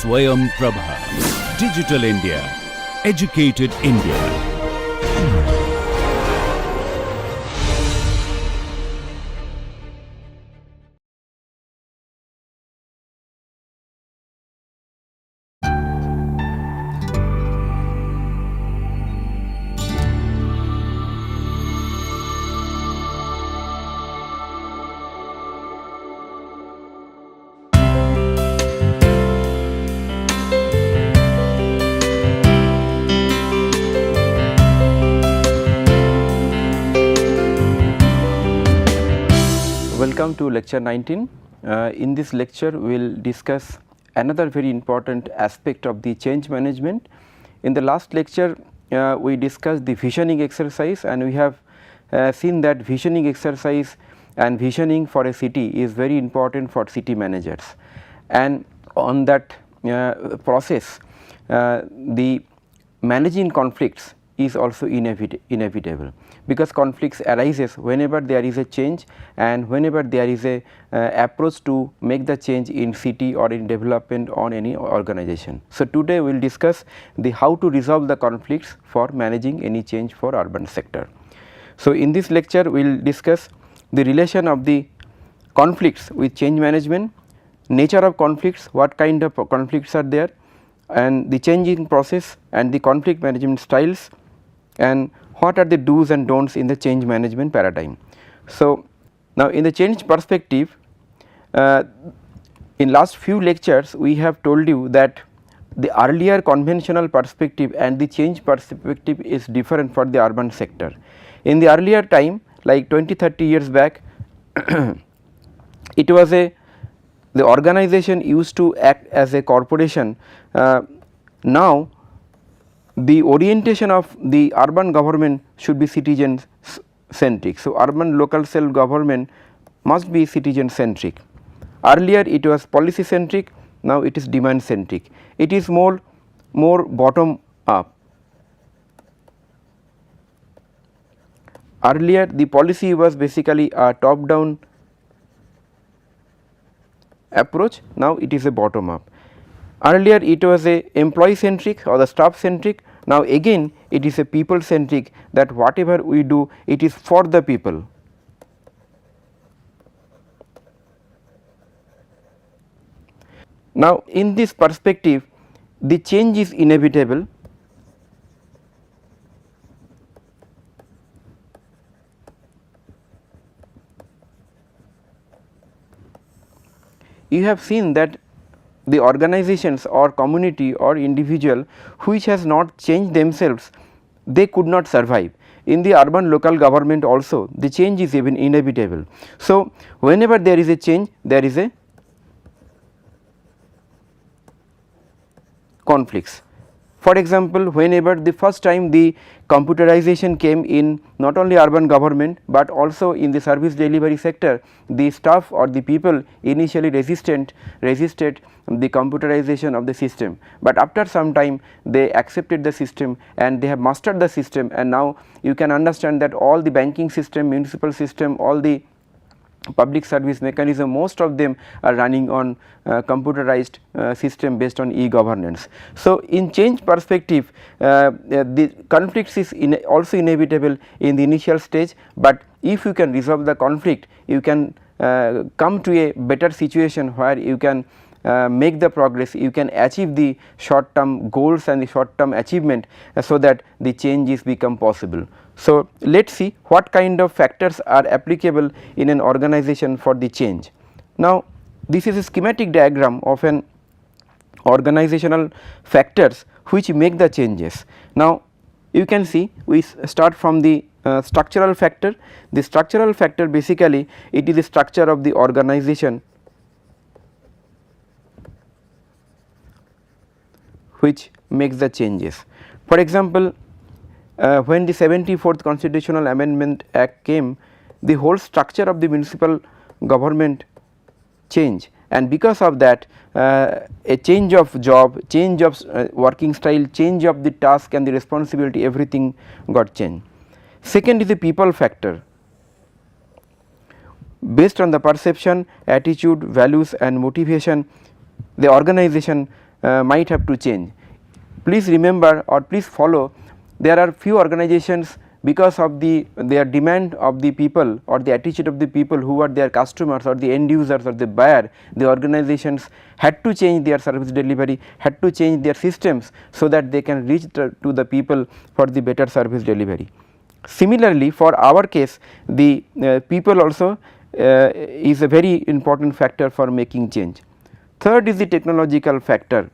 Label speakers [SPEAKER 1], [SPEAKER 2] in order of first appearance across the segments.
[SPEAKER 1] Swayam Prabha. Digital India. Educated India.
[SPEAKER 2] Welcome to lecture 19. In this lecture we will discuss another very important aspect of the change management. In the last lecture we discussed the visioning exercise, and we have seen that visioning exercise and visioning for a city is very important for city managers, and on that process the managing conflicts is also inevitable, because conflicts arises whenever there is a change and whenever there is a approach to make the change in city or in development on any organization. So, today we will discuss the how to resolve the conflicts for managing any change for urban sector. So, in this lecture we will discuss the relation of the conflicts with change management, nature of conflicts, what kind of conflicts are there, and the changing process and the conflict management styles, and what are the do's and don'ts in the change management paradigm. So, now in the change perspective, in last few lectures we have told you that the earlier conventional perspective and the change perspective is different for the urban sector. In the earlier time, like 20-30 years back, it was the organization used to act as a corporation. Now the orientation of the urban government should be citizen centric. So, urban local self government must be citizen centric. Earlier it was policy centric, now it is demand centric. It is more bottom up. Earlier the policy was basically a top down approach, now it is a bottom up. Earlier it was a employee centric or the staff centric, now again it is a people centric, that whatever we do it is for the people. Now in this perspective the change is inevitable. You have seen that the organizations or community or individual which has not changed themselves, they could not survive. In the urban local government also the change is even inevitable. So, whenever there is a change there is a conflicts. For example, whenever the first time the computerization came in not only urban government but also in the service delivery sector, the staff or the people initially resisted the computerization of the system, but after some time they accepted the system and they have mastered the system, and now you can understand that all the banking system, municipal system, all the public service mechanism, most of them are running on computerized system based on e-governance. So, in change perspective the conflicts is also inevitable in the initial stage, but if you can resolve the conflict you can come to a better situation where you can make the progress, you can achieve the short term goals and the short term achievement, so that the changes become possible. So, let us see what kind of factors are applicable in an organization for the change. Now, this is a schematic diagram of an organizational factors which make the changes. Now, you can see we start from the structural factor. The structural factor basically it is the structure of the organization which makes the changes. For example, when the 74th Constitutional Amendment Act came, the whole structure of the municipal government changed, and because of that a change of job, change of working style, change of the task and the responsibility, everything got changed. Second is the people factor. Based on the perception, attitude, values and motivation, the organization might have to change. Please remember or please follow, there are few organizations, because of their demand of the people or the attitude of the people who are their customers or the end users or the buyer, the organizations had to change their service delivery, had to change their systems, so that they can reach to the people for the better service delivery. Similarly, for our case, the people also is a very important factor for making change. Third is the technological factor.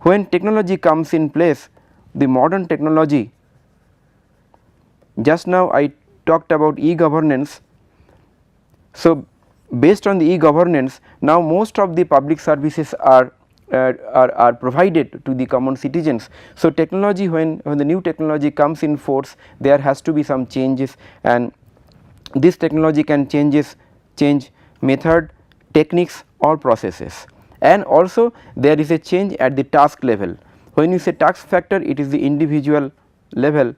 [SPEAKER 2] When technology comes in place, the modern technology, just now I talked about e-governance. So, based on the e-governance, now most of the public services are provided to the common citizens. So, technology, when the new technology comes in force, there has to be some changes, and this technology can change method, techniques or processes. And also there is a change at the task level. When you say task factor, it is the individual level.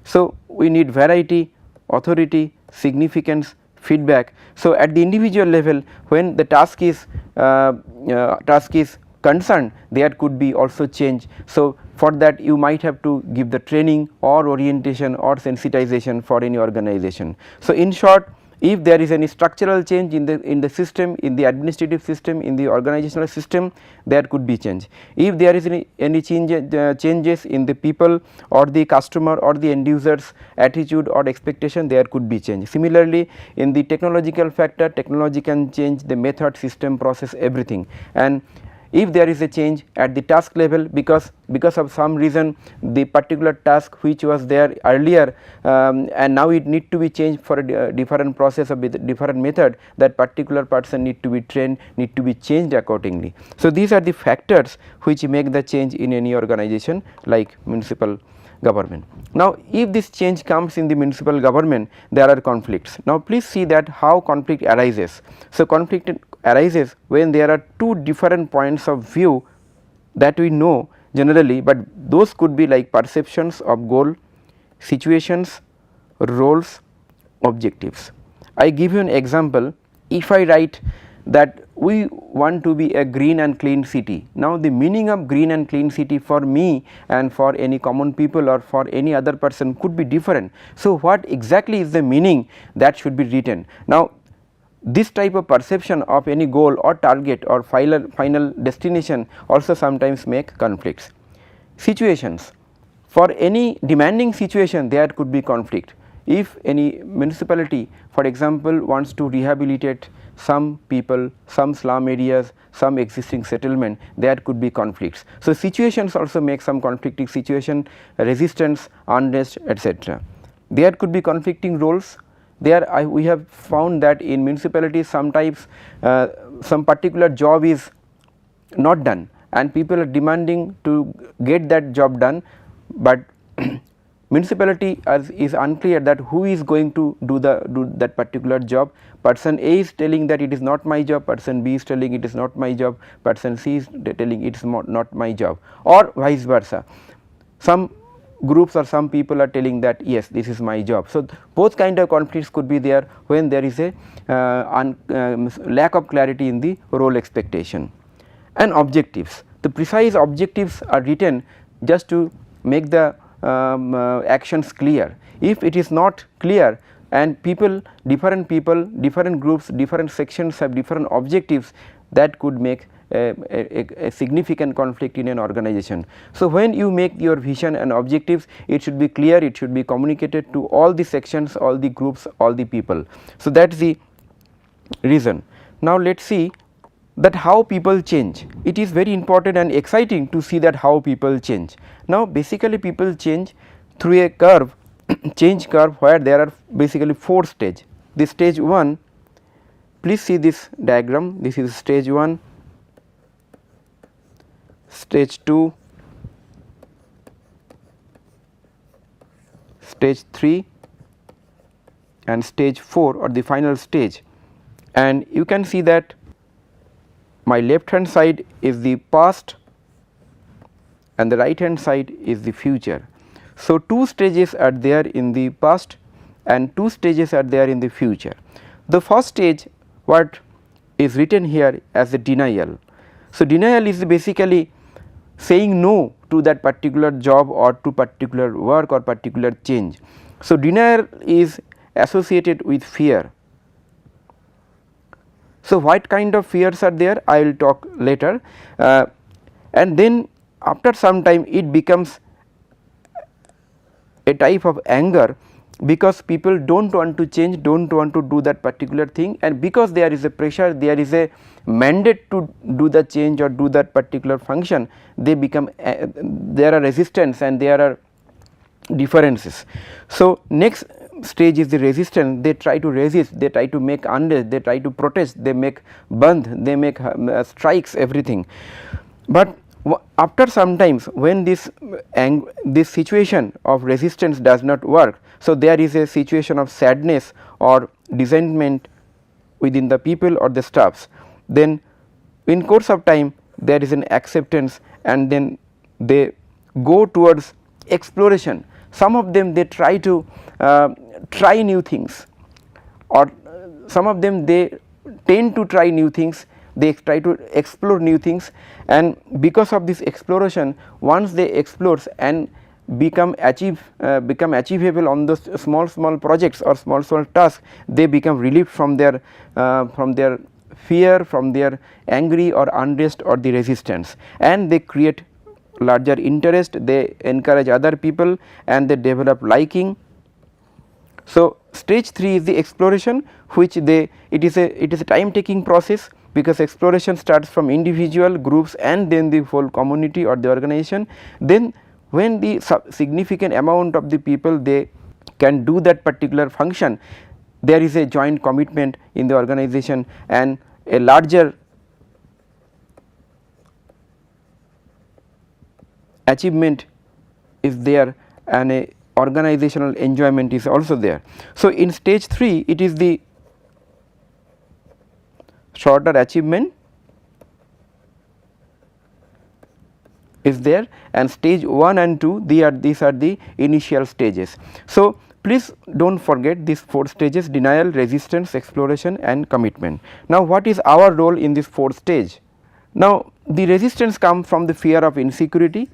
[SPEAKER 2] So, we need variety, authority, significance, feedback. So, at the individual level, when the task is concerned, there could be also change. So, for that you might have to give the training or orientation or sensitization for any organization. So, in short, if there is any structural change in the system, in the administrative system, in the organizational system, there could be change. If there is any changes in the people or the customer or the end users attitude or expectation, there could be change. Similarly, in the technological factor, technology can change the method, system, process, everything. And if there is a change at the task level, because of some reason the particular task which was there earlier and now it need to be changed for a different process or with different method, that particular person need to be trained, need to be changed accordingly. So, these are the factors which make the change in any organization like municipal government. Now, if this change comes in the municipal government, there are conflicts. Now, please see that how conflict arises. So, conflict arises when there are two different points of view that we know generally, but those could be like perceptions of goal, situations, roles, objectives. I give you an example. If I write that we want to be a green and clean city. Now, the meaning of green and clean city for me and for any common people or for any other person could be different. So, what exactly is the meaning that should be written? Now, this type of perception of any goal or target or final destination also sometimes make conflicts. Situations, for any demanding situation there could be conflict. If any municipality, for example, wants to rehabilitate some people, some slum areas, some existing settlement, there could be conflicts. So, situations also make some conflicting situation, resistance, unrest, etc. There could be conflicting roles. There we have found that in municipalities sometimes some particular job is not done and people are demanding to get that job done, but municipality is unclear that who is going to do that particular job. Person A is telling that it is not my job, person B is telling it is not my job, person C is telling it is not my job, or vice versa. Some groups or some people are telling that yes, this is my job. So, both kind of conflicts could be there when there is a lack of clarity in the role expectation. And objectives, the precise objectives are written just to make the actions clear. If it is not clear and different people, different groups, different sections have different objectives, that could make a significant conflict in an organization. So, when you make your vision and objectives, it should be clear, it should be communicated to all the sections, all the groups, all the people. So, that is the reason. Now, let us see that how people change. It is very important and exciting to see that how people change. Now, basically people change through a curve change curve where there are basically 4 stages. This stage 1, please see this diagram, this is stage 1, stage 2, stage 3 and stage 4 or the final stage, and you can see that my left hand side is the past and the right hand side is the future. So, 2 stages are there in the past and 2 stages are there in the future. The first stage what is written here as a denial. So, denial is basically saying no to that particular job or to particular work or particular change. So, denial is associated with fear. So, what kind of fears are there, I will talk later, and then after some time it becomes a type of anger, because people do not want to change, do not want to do that particular thing, and because there is a pressure, there is a mandate to do the change or do that particular function, they become there are resistance and there are differences. So, next stage is the resistance. They try to resist, they try to make unrest, they try to protest, they make bandh, they make strikes, everything. But after some times when this situation of resistance does not work, so there is a situation of sadness or resentment within the people or the staffs, then in course of time there is an acceptance and then they go towards exploration. Some of them they try to try new things, or some of them they tend to try new things, they try to explore new things, and because of this exploration, once they explore and become achievable on those small projects or small tasks, they become relieved from their fear, from their angry or unrest or the resistance, and they create larger interest, they encourage other people and they develop liking. So, stage 3 is the exploration, which it is a time taking process, because exploration starts from individual, groups and then the whole community or the organization. Then when the significant amount of the people they can do that particular function, there is a joint commitment in the organization and a larger achievement is there and a organizational enjoyment is also there. So, in stage 3 it is the shorter achievement is there, and stage 1 and 2 these are the initial stages. So, please do not forget these 4 stages: denial, resistance, exploration and commitment. Now, what is our role in this 4th stage? Now, the resistance comes from the fear of insecurity,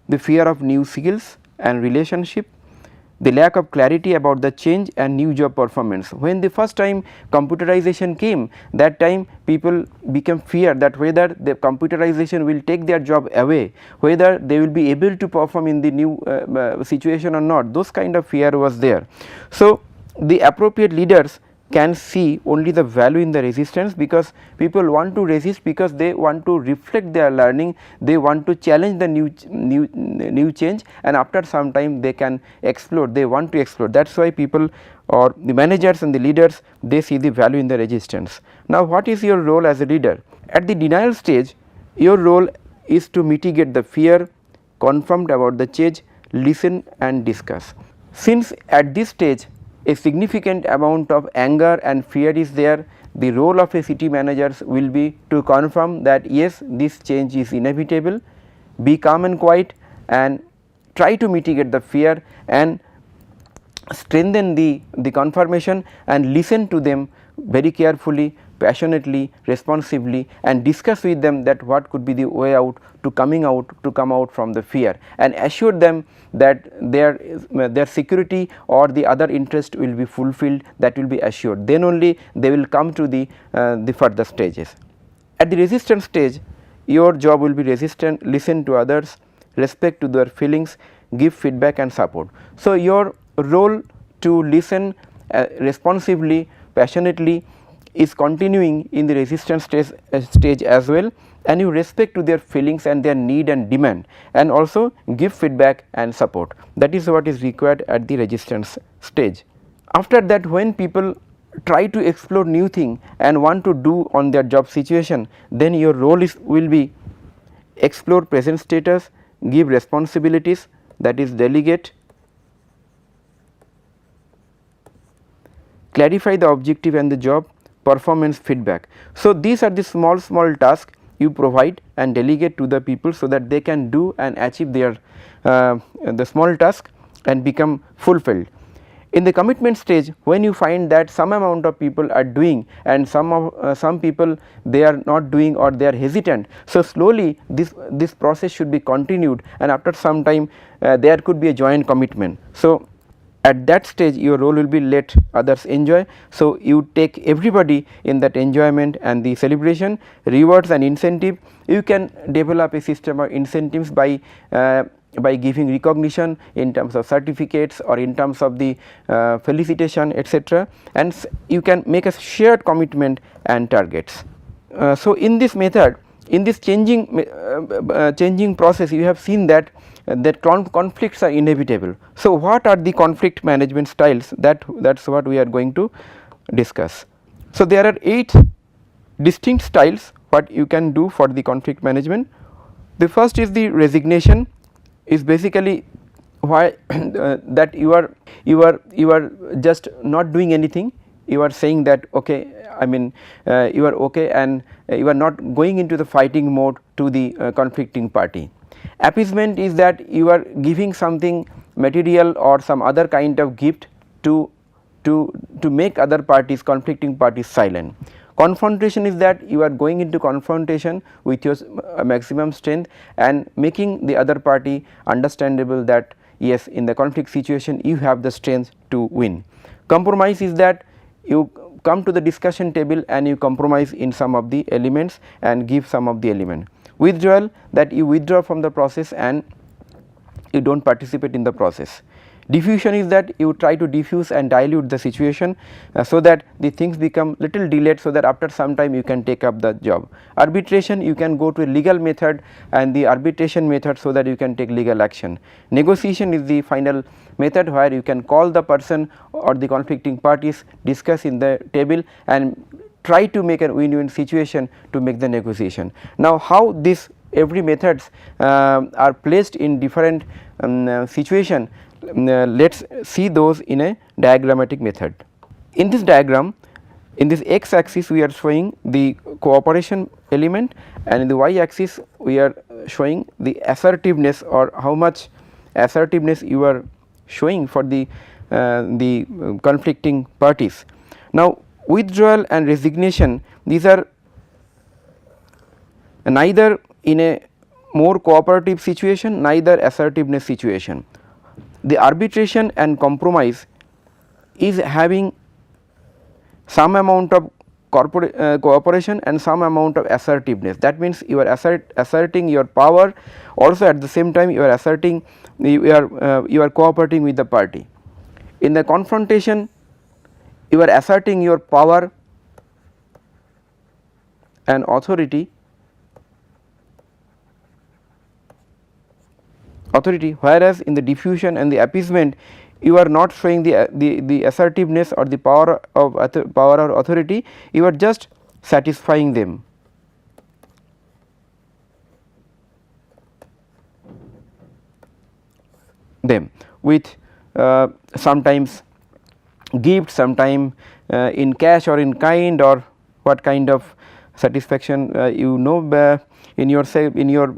[SPEAKER 2] the fear of new skills and relationship, the lack of clarity about the change and new job performance. When the first time computerization came, that time people became fear that whether the computerization will take their job away, whether they will be able to perform in the new situation or not, those kind of fear was there. So, the appropriate leaders can see only the value in the resistance, because people want to resist because they want to reflect their learning, they want to challenge the new change, and after some time they can explore, they want to explore. That is why people or the managers and the leaders, they see the value in the resistance. Now, what is your role as a leader? At the denial stage, your role is to mitigate the fear, confirmed about the change, listen and discuss. Since at this stage a significant amount of anger and fear is there, the role of a city manager will be to confirm that yes, this change is inevitable, be calm and quiet and try to mitigate the fear and strengthen the confirmation and listen to them very carefully, passionately, responsively, and discuss with them that what could be the way out to come out from the fear, and assure them that their security or the other interest will be fulfilled, that will be assured. Then only they will come to the further stages. At the resistance stage, your job will be resistant, listen to others, respect to their feelings, give feedback and support. So, your role to listen responsively, passionately is continuing in the resistance stage as well, and you respect to their feelings and their need and demand, and also give feedback and support. That is what is required at the resistance stage. After that, when people try to explore new thing and want to do on their job situation, then your role will be explore present status, give responsibilities, that is delegate, clarify the objective and the job, performance feedback. So, these are the small tasks you provide and delegate to the people, so that they can do and achieve their the small task and become fulfilled. In the commitment stage, when you find that some amount of people are doing and some people they are not doing or they are hesitant, so slowly this process should be continued, and after some time there could be a joint commitment. So at that stage your role will be let others enjoy. So you take everybody in that enjoyment and the celebration, rewards and incentive. You can develop a system of incentives by giving recognition in terms of certificates or in terms of the felicitation, etc., and you can make a shared commitment and targets. So in this method, in this changing process, you have seen that conflicts are inevitable. So what are the conflict management styles? That's what we are going to discuss. So there are 8 distinct styles what you can do for the conflict management. The first is the resignation, is basically why that you are just not doing anything. You are saying that okay, I mean you are okay, and you are not going into the fighting mode to the conflicting party. Appeasement is that you are giving something material or some other kind of gift to make other parties, conflicting parties, silent. Confrontation is that you are going into confrontation with your maximum strength and making the other party understandable that yes, in the conflict situation you have the strength to win. Compromise is that you come to the discussion table and you compromise in some of the elements and give some of the element. Withdrawal, that you withdraw from the process and you do not participate in the process. Diffusion is that you try to diffuse and dilute the situation so that the things become little delayed, so that after some time you can take up the job. Arbitration, you can go to a legal method and the arbitration method so that you can take legal action. Negotiation is the final method where you can call the person or the conflicting parties, discuss in the table and try to make a win-win situation to make the negotiation. Now how this every methods are placed in different situation, let us see those in a diagrammatic method. In this diagram, in this x axis we are showing the cooperation element, and in the y axis we are showing the assertiveness or how much assertiveness you are showing for the conflicting parties. Now withdrawal and resignation, these are neither in a more cooperative situation, neither assertiveness situation. The arbitration and compromise is having some amount of cooperation and some amount of assertiveness. That means you are asserting your power, also at the same time you are asserting you are cooperating with the party. In the confrontation, you are asserting your power and authority, whereas in the diffusion and the appeasement you are not showing the assertiveness or the power or authority, you are just satisfying them. With sometimes gift, sometime in cash or in kind, or what kind of satisfaction in your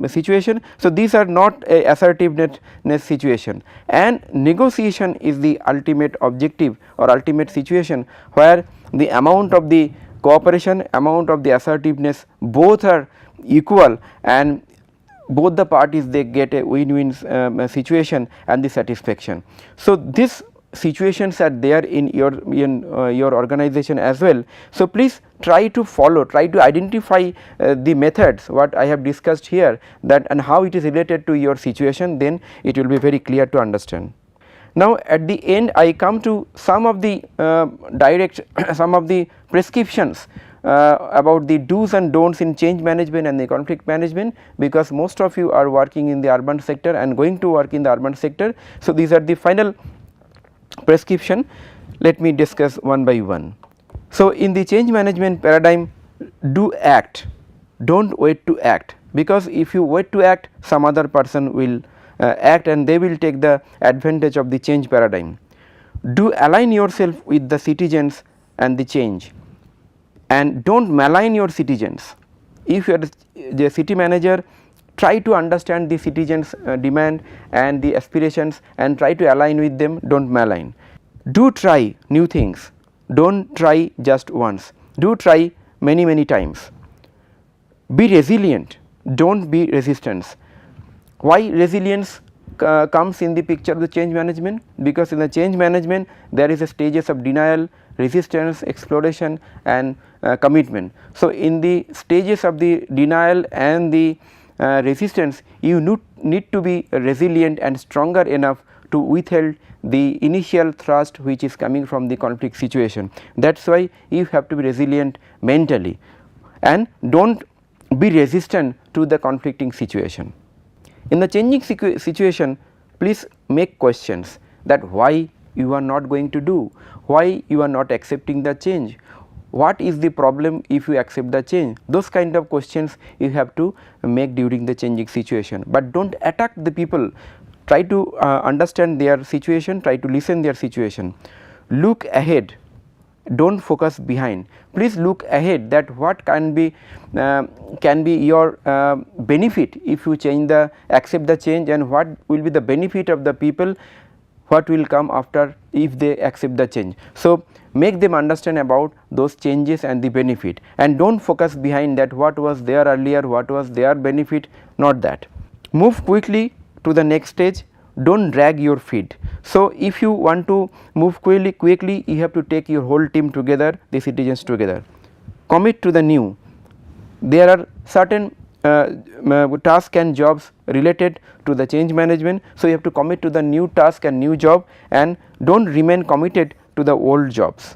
[SPEAKER 2] situation. So these are not a assertiveness situation, and negotiation is the ultimate objective or ultimate situation where the amount of the cooperation, amount of the assertiveness, both are equal and both the parties they get a win-win situation and the satisfaction. So this situations are there in your organization as well. So please try to follow, try to identify the methods what I have discussed here, that and how it is related to your situation, then it will be very clear to understand. Now at the end I come to some of the some of the prescriptions about the do's and don'ts in change management and the conflict management, because most of you are working in the urban sector and going to work in the urban sector. So these are the final prescription. Let me discuss one by one. So in the change management paradigm, do act, do not wait to act, because if you wait to act, some other person will act and they will take the advantage of the change paradigm. Do align yourself with the citizens and the change, and do not malign your citizens. If you are the city manager, try to understand the citizens demand and the aspirations and try to align with them, do not malign. Do try new things, do not try just once, do try many times. Be resilient, do not be resistant. Why resilience comes in the picture of the change management? Because in the change management there is a stages of denial, resistance, exploration and commitment. So, in the stages of the denial and the resistance, you need to be resilient and stronger enough to withhold the initial thrust which is coming from the conflict situation. That is why you have to be resilient mentally and do not be resistant to the conflicting situation. In the changing situation, please make questions that why you are not going to do, why you are not accepting the change, what is the problem if you accept the change. Those kind of questions you have to make during the changing situation, but do not attack the people. Try to understand their situation, try to listen their situation. Look ahead, do not focus behind. Please look ahead that what can be your benefit if you accept the change, and what will be the benefit of the people, what will come after if they accept the change. So, make them understand about those changes and the benefit, and do not focus behind that what was there earlier, what was their benefit, not that. Move quickly to the next stage, do not drag your feet. So, if you want to move quickly you have to take your whole team together, the citizens together. Commit to the new. There are certain tasks and jobs related to the change management. So, you have to commit to the new task and new job, and do not remain committed to the old jobs.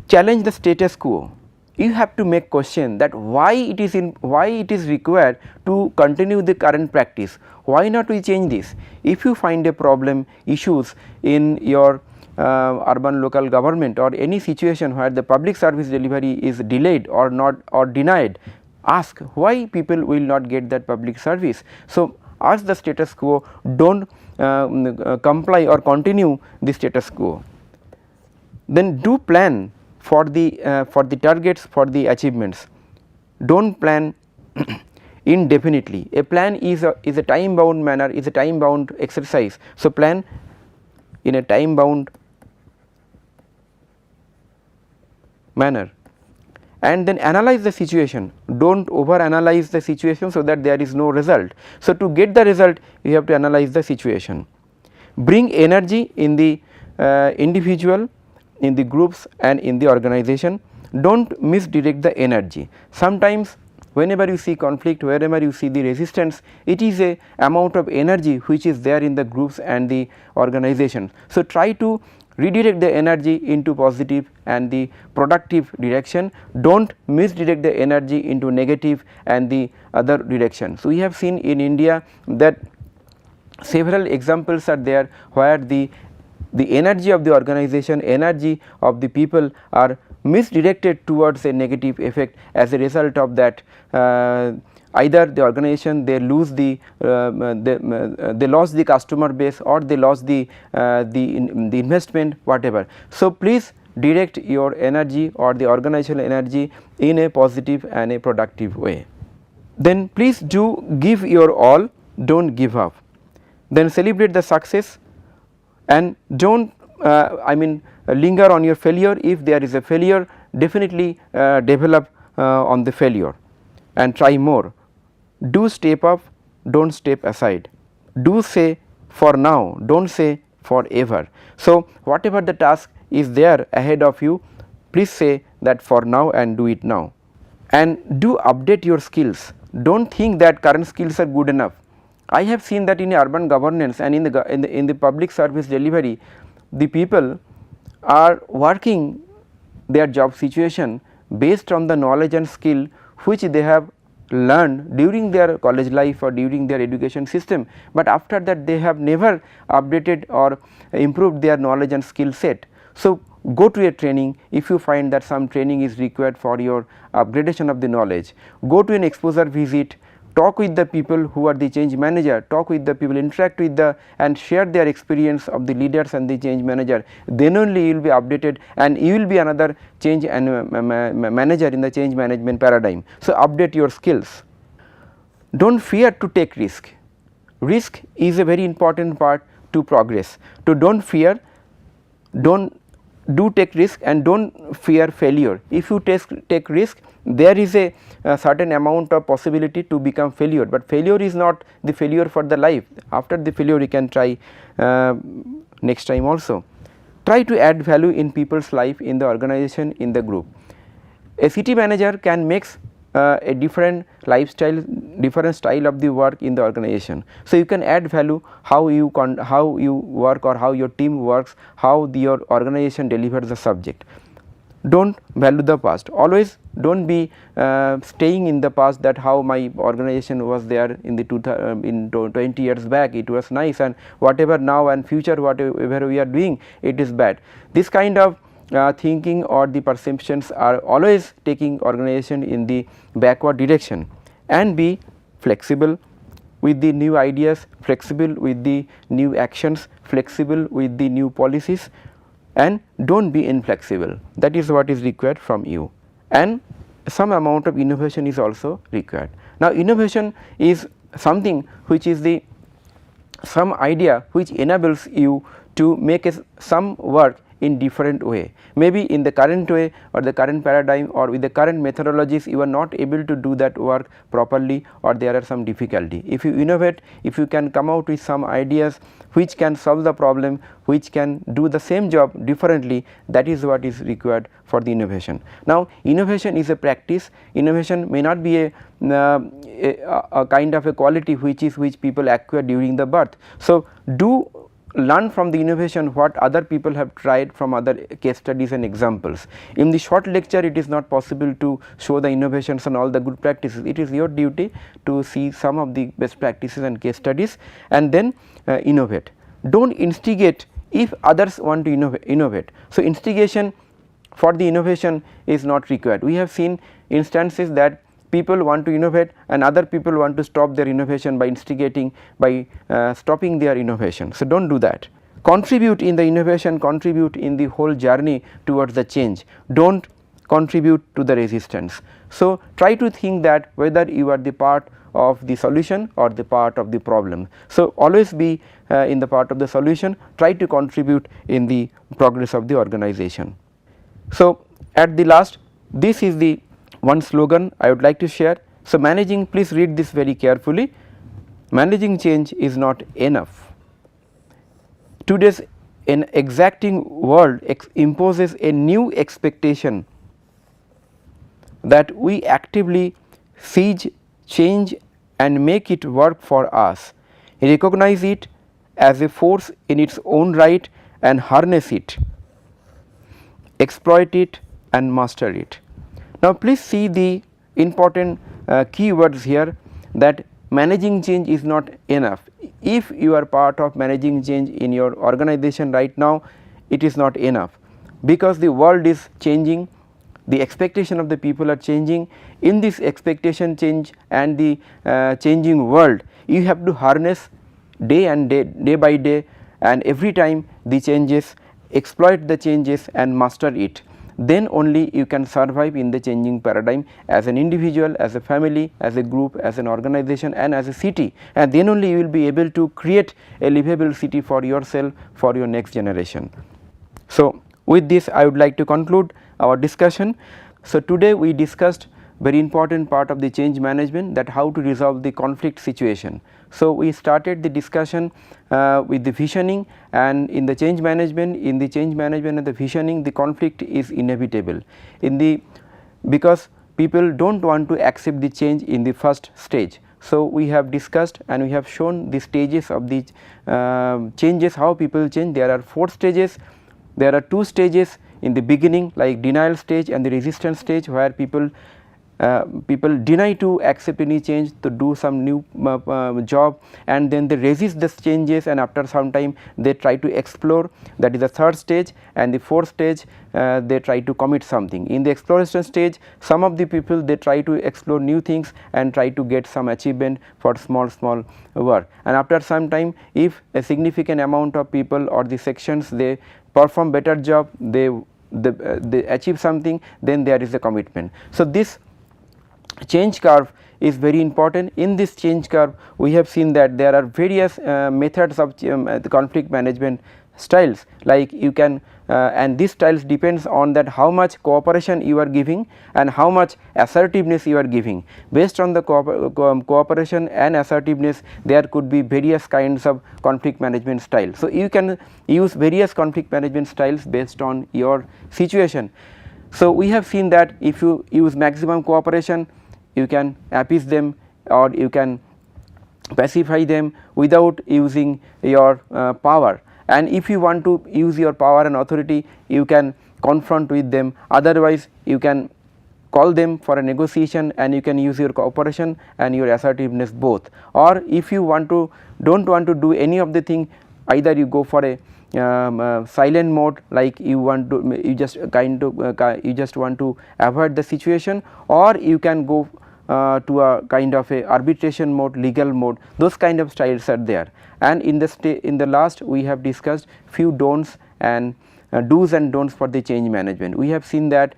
[SPEAKER 2] Challenge the status quo. You have to make question that why it is required to continue the current practice, why not we change this. If you find a problem, issues in your urban local government or any situation where the public service delivery is delayed or not or denied, ask why people will not get that public service. So, ask the status quo, do not comply or continue the status quo. Then do plan for the targets, for the achievements. Do not plan indefinitely. A plan is a time bound manner, is a time bound exercise. So, plan in a time bound manner, and then analyze the situation. Do not over analyze the situation so that there is no result. So, to get the result you have to analyze the situation. Bring energy in the individual, in the groups and in the organization. Do not misdirect the energy. Sometimes whenever you see conflict, wherever you see the resistance, it is a amount of energy which is there in the groups and the organization. So, try to redirect the energy into positive and the productive direction. Do not misdirect the energy into negative and the other direction. So, we have seen in India that several examples are there where the energy of the organization, energy of the people are misdirected towards a negative effect. As a result of that, either the organization they lose they lost the customer base, or they lost the investment, whatever. So, please direct your energy or the organizational energy in a positive and a productive way. Then please do give your all, do not give up. Then celebrate the success, and do not linger on your failure. If there is a failure, definitely develop on the failure and try more. Do step up, do not step aside. Do say for now, do not say forever. So, whatever the task is there ahead of you, please say that for now and do it now. And do update your skills. Do not think that current skills are good enough. I have seen that in urban governance and in the public service delivery, the people are working their job situation based on the knowledge and skill which they have learned during their college life or during their education system, but after that they have never updated or improved their knowledge and skill set. So, go to a training if you find that some training is required for your upgradation of the knowledge. Go to an exposure visit, talk with the people who are the change manager, talk with the people, interact with the and share their experience of the leaders and the change manager. Then only you will be updated and you will be another change and manager in the change management paradigm. So, update your skills. Do not fear to take risk. Risk is a very important part to progress. So, do not fear, do take risk and do not fear failure. If you take risk, there is a certain amount of possibility to become failure, but failure is not the failure for the life. After the failure you can try next time also. Try to add value in people's life, in the organization, in the group. A city manager can make a different lifestyle, different style of the work in the organization. So, you can add value how you work or how your team works, how your organization delivers the subject. Do not value the past, always do not be staying in the past, that how my organization was there in the 20 years back, it was nice, and whatever now and future whatever we are doing, it is bad. This kind of thinking or the perceptions are always taking organization in the backward direction. And be flexible with the new ideas, flexible with the new actions, flexible with the new policies, and do not be inflexible. That is what is required from you, and some amount of innovation is also required. Now, innovation is something which is the some idea which enables you to make some work in different way. Maybe in the current way or the current paradigm or with the current methodologies you are not able to do that work properly, or there are some difficulty. If you innovate, if you can come out with some ideas which can solve the problem, which can do the same job differently, that is what is required for the innovation. Now, innovation is a practice. Innovation may not be a kind of a quality which people acquire during the birth. So, do learn from the innovation what other people have tried from other case studies and examples. In the short lecture, it is not possible to show the innovations and all the good practices. It is your duty to see some of the best practices and case studies and then innovate. Do not instigate if others want to innovate. So, instigation for the innovation is not required. We have seen instances that people want to innovate and other people want to stop their innovation by instigating, by stopping their innovation. So, do not do that. Contribute in the innovation, contribute in the whole journey towards the change, do not contribute to the resistance. So, try to think that whether you are the part of the solution or the part of the problem. So, always be in the part of the solution, try to contribute in the progress of the organization. So, at the last, this is the one slogan I would like to share. So, managing, please read this very carefully. Managing change is not enough. Today's an exacting world imposes a new expectation that we actively seize change and make it work for us, recognize it as a force in its own right and harness it, exploit it and master it. Now, please see the important keywords here, that managing change is not enough. If you are part of managing change in your organization right now, it is not enough, because the world is changing, the expectation of the people are changing. In this expectation change and the changing world, you have to harness day by day and every time the changes, exploit the changes and master it. Then only you can survive in the changing paradigm as an individual, as a family, as a group, as an organization and as a city, and then only you will be able to create a livable city for yourself, for your next generation. So, with this I would like to conclude our discussion. So, today we discussed very important part of the change management, that how to resolve the conflict situation. So, we started the discussion with the visioning, and in the change management and the visioning, the conflict is inevitable because people do not want to accept the change in the first stage. So, we have discussed and we have shown the stages of the changes, how people change. There are 4 stages. There are 2 stages in the beginning, like denial stage and the resistance stage, where people deny to accept any change, to do some new job, and then they resist the changes, and after some time they try to explore, that is the 3rd stage, and the 4th stage they try to commit something. In the exploration stage, some of the people they try to explore new things and try to get some achievement for small work, and after some time, if a significant amount of people or the sections they perform better job, they achieve something, then there is a commitment. So, this change curve is very important. In this change curve, we have seen that there are various methods of the conflict management styles, like you can and these styles depends on that how much cooperation you are giving and how much assertiveness you are giving. Based on the cooperation and assertiveness, there could be various kinds of conflict management style. So, you can use various conflict management styles based on your situation. So, we have seen that if you use maximum cooperation, you can appease them or you can pacify them without using your power, and if you want to use your power and authority, you can confront with them, otherwise you can call them for a negotiation and you can use your cooperation and your assertiveness both. Or if you want to do not want to do any of the thing, either you go for a silent mode, like you want to you just want to avoid the situation, or you can go to a kind of a arbitration mode, legal mode. Those kind of styles are there, and in the last we have discussed few don'ts and do's and don'ts for the change management. We have seen that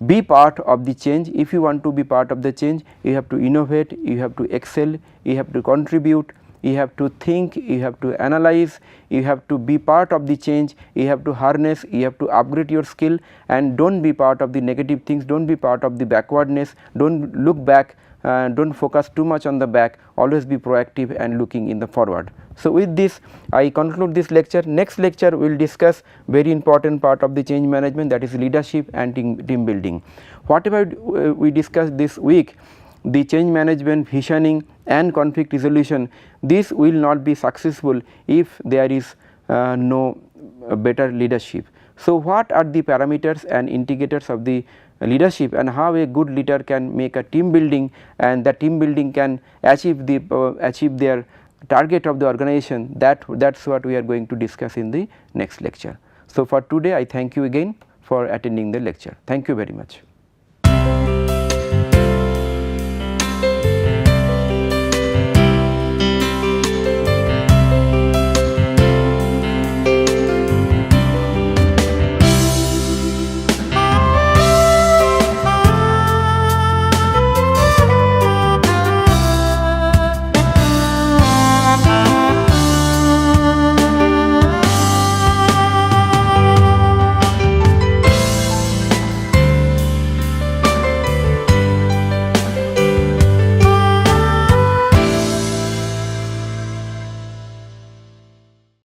[SPEAKER 2] be part of the change. If you want to be part of the change, you have to innovate, you have to excel, you have to contribute, you have to think, you have to analyze, you have to be part of the change, you have to harness, you have to upgrade your skill, and do not be part of the negative things, do not be part of the backwardness, do not look back, do not focus too much on the back, always be proactive and looking in the forward. So, with this I conclude this lecture. Next lecture we will discuss very important part of the change management, that is leadership and team building. Whatever we discussed this week, the change management, visioning and conflict resolution, this will not be successful if there is no better leadership. So, what are the parameters and indicators of the leadership, and how a good leader can make a team building, and the team building can achieve their target of the organization, that is what we are going to discuss in the next lecture. So, for today I thank you again for attending the lecture. Thank you very much.